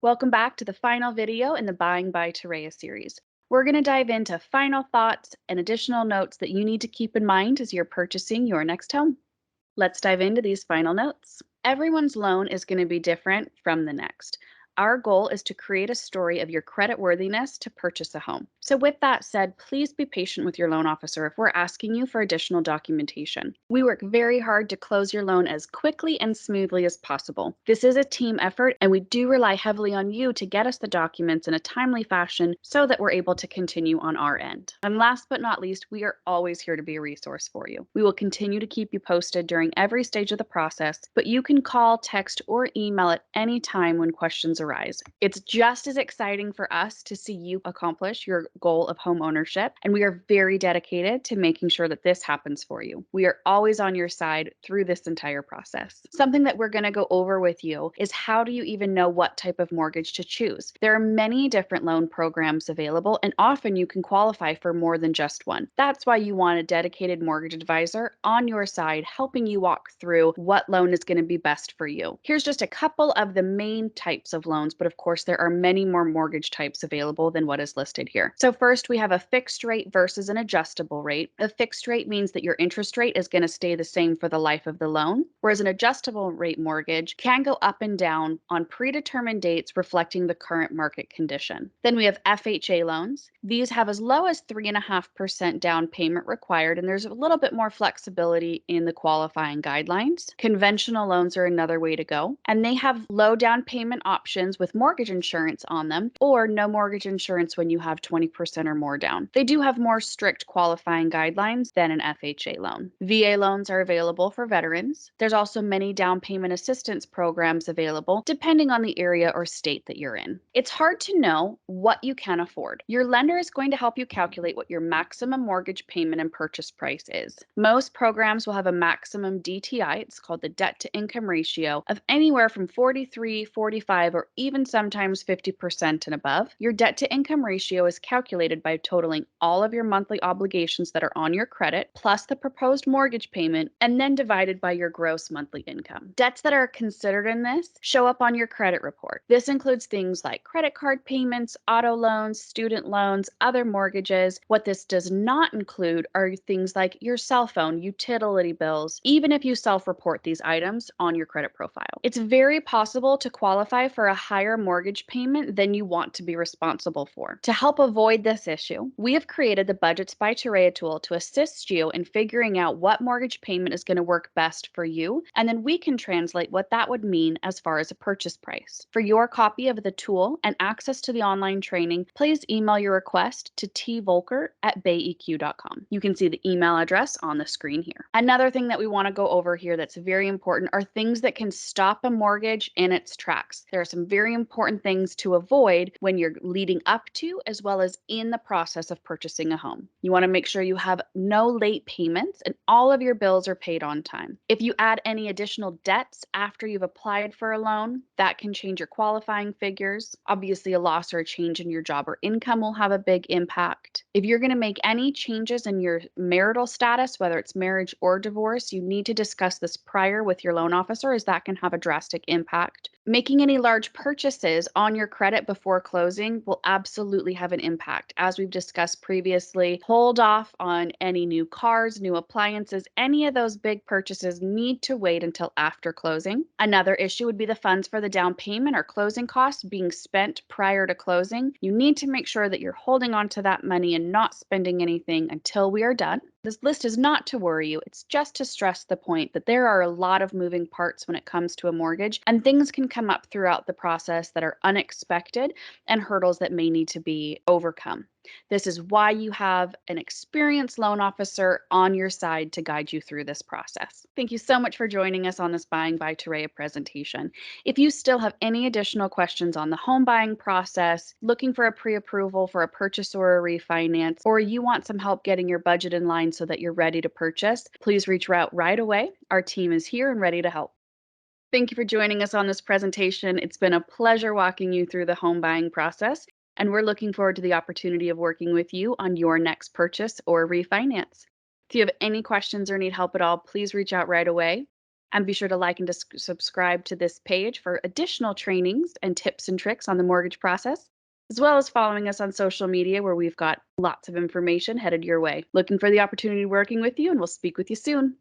Welcome back to the final video in the Buying by Taraya series. We're going to dive into final thoughts and additional notes that you need to keep in mind as you're purchasing your next home. Let's dive into these final notes. Everyone's loan is going to be different from the next. Our goal is to create a story of your creditworthiness to purchase a home. So, with that said, please be patient with your loan officer if we're asking you for additional documentation. We work very hard to close your loan as quickly and smoothly as possible. This is a team effort, and we do rely heavily on you to get us the documents in a timely fashion so that we're able to continue on our end. And last but not least, we are always here to be a resource for you. We will continue to keep you posted during every stage of the process, but you can call, text, or email at any time when questions arise. It's just as exciting for us to see you accomplish your goal of home ownership, and we are very dedicated to making sure that this happens for you. We are always on your side through this entire process. Something that we're going to go over with you is how do you even know what type of mortgage to choose? There are many different loan programs available, and often you can qualify for more than just one. That's why you want a dedicated mortgage advisor on your side helping you walk through what loan is going to be best for you. Here's just a couple of the main types of loans, but of course there are many more mortgage types available than what is listed here. So first we have a fixed rate versus an adjustable rate. A fixed rate means that your interest rate is going to stay the same for the life of the loan, whereas an adjustable rate mortgage can go up and down on predetermined dates reflecting the current market condition. Then we have FHA loans. These have as low as 3.5% down payment required, and there's a little bit more flexibility in the qualifying guidelines. Conventional loans are another way to go, and they have low down payment options with mortgage insurance on them, or no mortgage insurance when you have 20% or more down. They do have more strict qualifying guidelines than an FHA loan. VA loans are available for veterans. There's also many down payment assistance programs available depending on the area or state that you're in. It's hard to know what you can afford. Your lender is going to help you calculate what your maximum mortgage payment and purchase price is. Most programs will have a maximum DTI, it's called the debt to income ratio, of anywhere from 43, 45, or even sometimes 50% and above. Your debt to income ratio is calculated by totaling all of your monthly obligations that are on your credit, plus the proposed mortgage payment, and then divided by your gross monthly income. Debts that are considered in this show up on your credit report. This includes things like credit card payments, auto loans, student loans, other mortgages. What this does not include are things like your cell phone, utility bills, even if you self-report these items on your credit profile. It's very possible to qualify for a higher mortgage payment than you want to be responsible for. To help avoid this issue, we have created the Budgets by Taraya tool to assist you in figuring out what mortgage payment is going to work best for you, and then we can translate what that would mean as far as a purchase price. For your copy of the tool and access to the online training, please email your request to tvoelker@bayeq.com. You can see the email address on the screen here. Another thing that we want to go over here that's very important are things that can stop a mortgage in its tracks. There are some very important things to avoid when you're leading up to as well as in the process of purchasing a home. You want to make sure you have no late payments and all of your bills are paid on time. If you add any additional debts after you've applied for a loan, that can change your qualifying figures. Obviously, a loss or a change in your job or income will have a big impact. If you're going to make any changes in your marital status, whether it's marriage or divorce, you need to discuss this prior with your loan officer, as that can have a drastic impact. Making any large purchases on your credit before closing will absolutely have an impact. As we've discussed previously, hold off on any new cars, new appliances, any of those big purchases need to wait until after closing. Another issue would be the funds for the down payment or closing costs being spent prior to closing. You need to make sure that you're holding on to that money and not spending anything until we are done. This list is not to worry you, it's just to stress the point that there are a lot of moving parts when it comes to a mortgage, and things can come up throughout the process that are unexpected and hurdles that may need to be overcome. This is why you have an experienced loan officer on your side to guide you through this process. Thank you so much for joining us on this Buying by Taraya presentation. If you still have any additional questions on the home buying process, looking for a pre-approval for a purchase or a refinance, or you want some help getting your budget in line so that you're ready to purchase, please reach out right away. Our team is here and ready to help. Thank you for joining us on this presentation. It's been a pleasure walking you through the home buying process, and we're looking forward to the opportunity of working with you on your next purchase or refinance. If you have any questions or need help at all, please reach out right away. And be sure to like and subscribe to this page for additional trainings and tips and tricks on the mortgage process, as well as following us on social media where we've got lots of information headed your way. Looking for the opportunity working with you, and we'll speak with you soon.